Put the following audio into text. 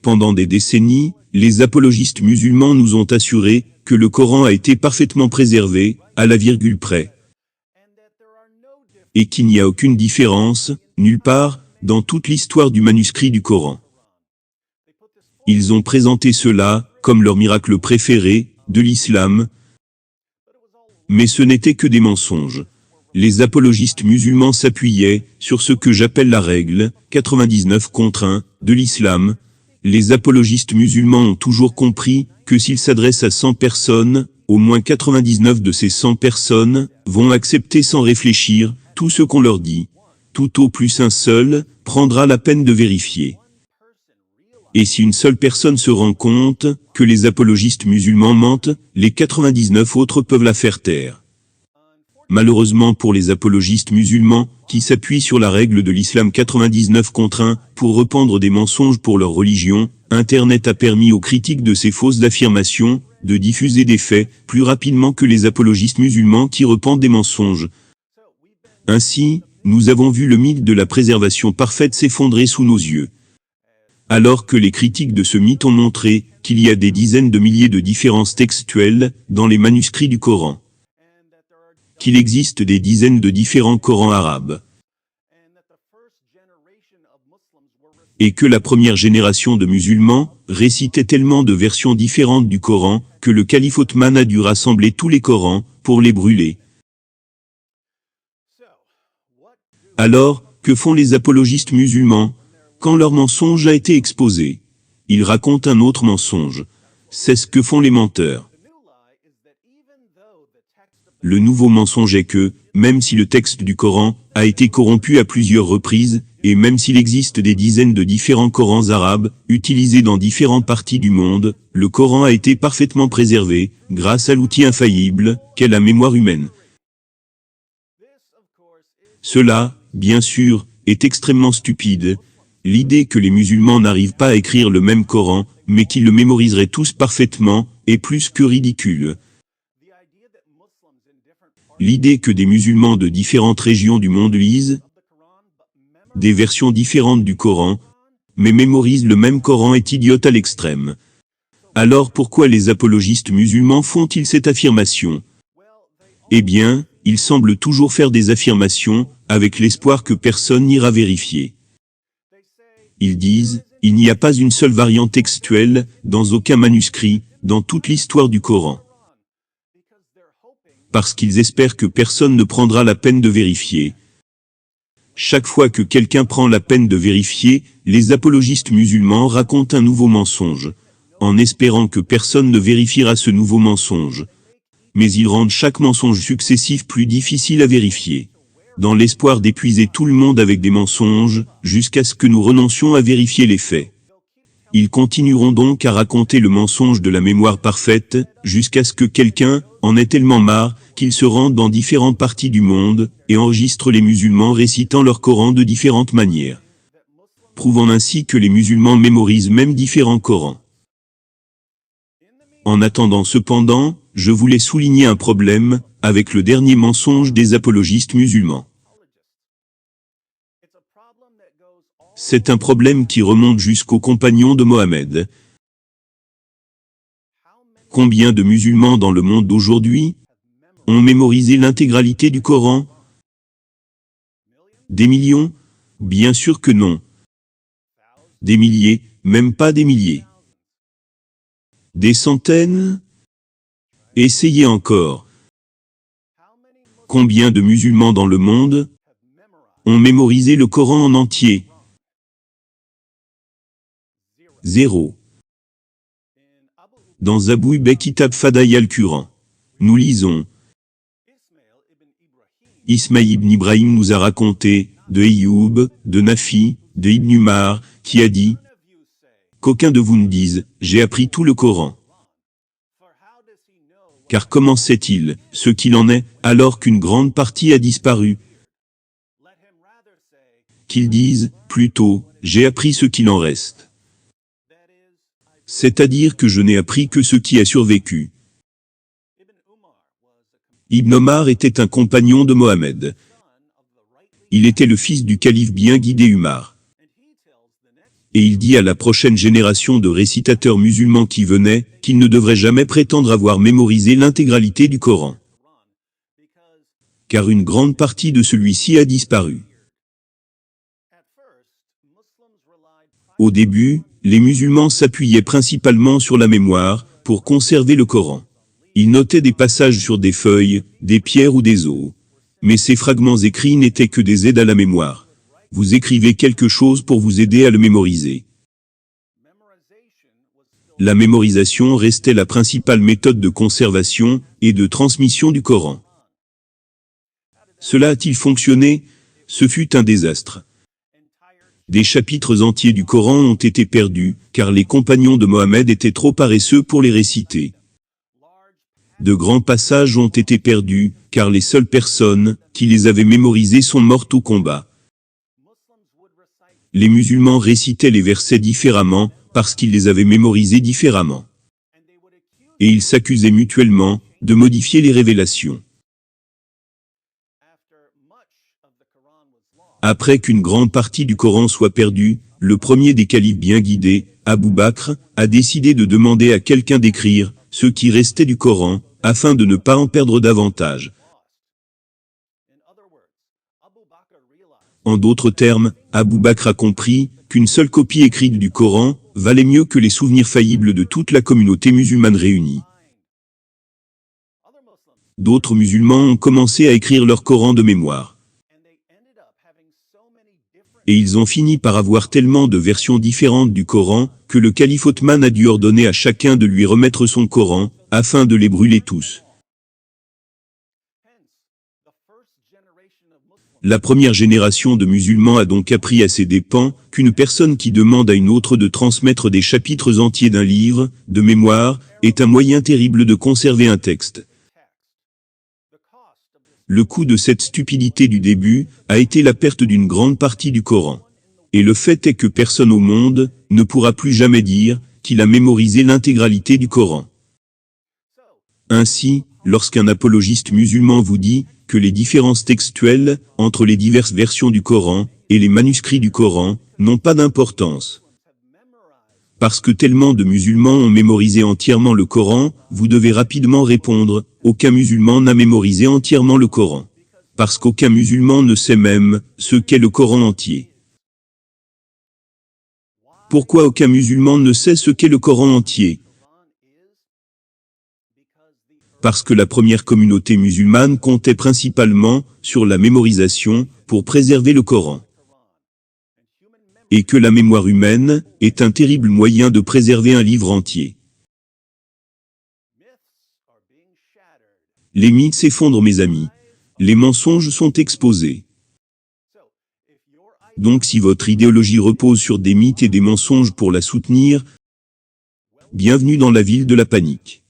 Pendant des décennies, les apologistes musulmans nous ont assuré que le Coran a été parfaitement préservé, à la virgule près, et qu'il n'y a aucune différence, nulle part, dans toute l'histoire du manuscrit du Coran. Ils ont présenté cela comme leur miracle préféré de l'islam, mais ce n'était que des mensonges. Les apologistes musulmans s'appuyaient sur ce que j'appelle la règle 99 contre 1 de l'islam. Les apologistes musulmans ont toujours compris que s'ils s'adressent à 100 personnes, au moins 99 de ces 100 personnes vont accepter sans réfléchir tout ce qu'on leur dit. Tout au plus un seul prendra la peine de vérifier. Et si une seule personne se rend compte que les apologistes musulmans mentent, les 99 autres peuvent la faire taire. Malheureusement pour les apologistes musulmans, qui s'appuient sur la règle de l'islam 99 contre 1 pour répandre des mensonges pour leur religion, Internet a permis aux critiques de ces fausses affirmations de diffuser des faits plus rapidement que les apologistes musulmans qui répandent des mensonges. Ainsi, nous avons vu le mythe de la préservation parfaite s'effondrer sous nos yeux. Alors que les critiques de ce mythe ont montré qu'il y a des dizaines de milliers de différences textuelles dans les manuscrits du Coran, qu'il existe des dizaines de différents Corans arabes, et que la première génération de musulmans récitait tellement de versions différentes du Coran que le calife Othman a dû rassembler tous les Corans pour les brûler. Alors, que font les apologistes musulmans quand leur mensonge a été exposé? Ils racontent un autre mensonge. C'est ce que font les menteurs. Le nouveau mensonge est que, même si le texte du Coran a été corrompu à plusieurs reprises, et même s'il existe des dizaines de différents Corans arabes, utilisés dans différentes parties du monde, le Coran a été parfaitement préservé, grâce à l'outil infaillible, qu'est la mémoire humaine. Cela, bien sûr, est extrêmement stupide. L'idée que les musulmans n'arrivent pas à écrire le même Coran, mais qu'ils le mémoriseraient tous parfaitement, est plus que ridicule. L'idée que des musulmans de différentes régions du monde lisent des versions différentes du Coran, mais mémorisent le même Coran est idiote à l'extrême. Alors pourquoi les apologistes musulmans font-ils cette affirmation? Eh bien, ils semblent toujours faire des affirmations, avec l'espoir que personne n'ira vérifier. Ils disent, il n'y a pas une seule variante textuelle, dans aucun manuscrit, dans toute l'histoire du Coran. Parce qu'ils espèrent que personne ne prendra la peine de vérifier. Chaque fois que quelqu'un prend la peine de vérifier, les apologistes musulmans racontent un nouveau mensonge, en espérant que personne ne vérifiera ce nouveau mensonge. Mais ils rendent chaque mensonge successif plus difficile à vérifier, dans l'espoir d'épuiser tout le monde avec des mensonges, jusqu'à ce que nous renoncions à vérifier les faits. Ils continueront donc à raconter le mensonge de la mémoire parfaite, jusqu'à ce que quelqu'un en ait tellement marre, qu'il se rende dans différentes parties du monde, et enregistre les musulmans récitant leur Coran de différentes manières, prouvant ainsi que les musulmans mémorisent même différents Corans. En attendant cependant, je voulais souligner un problème, avec le dernier mensonge des apologistes musulmans. C'est un problème qui remonte jusqu'aux compagnons de Mohammed. Combien de musulmans dans le monde d'aujourd'hui ont mémorisé l'intégralité du Coran? Des millions? Bien sûr que non. Des milliers, même pas des milliers. Des centaines? Essayez encore. Combien de musulmans dans le monde ont mémorisé le Coran en entier? 0. Dans Abu Bakr Kitab Fadaï al-Quran, nous lisons: Ismaïl ibn Ibrahim nous a raconté, de Ayoub, de Nafi, de Ibn Umar, qui a dit: qu'aucun de vous ne dise, j'ai appris tout le Coran. Car comment sait-il ce qu'il en est, alors qu'une grande partie a disparu? Qu'il dise, plutôt, j'ai appris ce qu'il en reste. C'est-à-dire que je n'ai appris que ce qui a survécu. Ibn Omar était un compagnon de Mohammed. Il était le fils du calife bien guidé Umar. Et il dit à la prochaine génération de récitateurs musulmans qui venaient, qu'ils ne devraient jamais prétendre avoir mémorisé l'intégralité du Coran. Car une grande partie de celui-ci a disparu. Au début, les musulmans s'appuyaient principalement sur la mémoire, pour conserver le Coran. Ils notaient des passages sur des feuilles, des pierres ou des os. Mais ces fragments écrits n'étaient que des aides à la mémoire. Vous écrivez quelque chose pour vous aider à le mémoriser. La mémorisation restait la principale méthode de conservation et de transmission du Coran. Cela a-t-il fonctionné? Ce fut un désastre. Des chapitres entiers du Coran ont été perdus, car les compagnons de Mohammed étaient trop paresseux pour les réciter. De grands passages ont été perdus, car les seules personnes qui les avaient mémorisés sont mortes au combat. Les musulmans récitaient les versets différemment, parce qu'ils les avaient mémorisés différemment. Et ils s'accusaient mutuellement de modifier les révélations. Après qu'une grande partie du Coran soit perdue, le premier des califes bien guidés, Abou Bakr, a décidé de demander à quelqu'un d'écrire ce qui restait du Coran, afin de ne pas en perdre davantage. En d'autres termes, Abou Bakr a compris qu'une seule copie écrite du Coran valait mieux que les souvenirs faillibles de toute la communauté musulmane réunie. D'autres musulmans ont commencé à écrire leur Coran de mémoire. Et ils ont fini par avoir tellement de versions différentes du Coran, que le calife Othman a dû ordonner à chacun de lui remettre son Coran, afin de les brûler tous. La première génération de musulmans a donc appris à ses dépens qu'une personne qui demande à une autre de transmettre des chapitres entiers d'un livre, de mémoire, est un moyen terrible de conserver un texte. Le coût de cette stupidité du début a été la perte d'une grande partie du Coran. Et le fait est que personne au monde ne pourra plus jamais dire qu'il a mémorisé l'intégralité du Coran. Ainsi, lorsqu'un apologiste musulman vous dit que les différences textuelles entre les diverses versions du Coran et les manuscrits du Coran n'ont pas d'importance. Parce que tellement de musulmans ont mémorisé entièrement le Coran, vous devez rapidement répondre, aucun musulman n'a mémorisé entièrement le Coran. Parce qu'aucun musulman ne sait même ce qu'est le Coran entier. Pourquoi aucun musulman ne sait ce qu'est le Coran entier? Parce que la première communauté musulmane comptait principalement sur la mémorisation pour préserver le Coran. Et que la mémoire humaine est un terrible moyen de préserver un livre entier. Les mythes s'effondrent, mes amis. Les mensonges sont exposés. Donc si votre idéologie repose sur des mythes et des mensonges pour la soutenir, bienvenue dans la ville de la panique.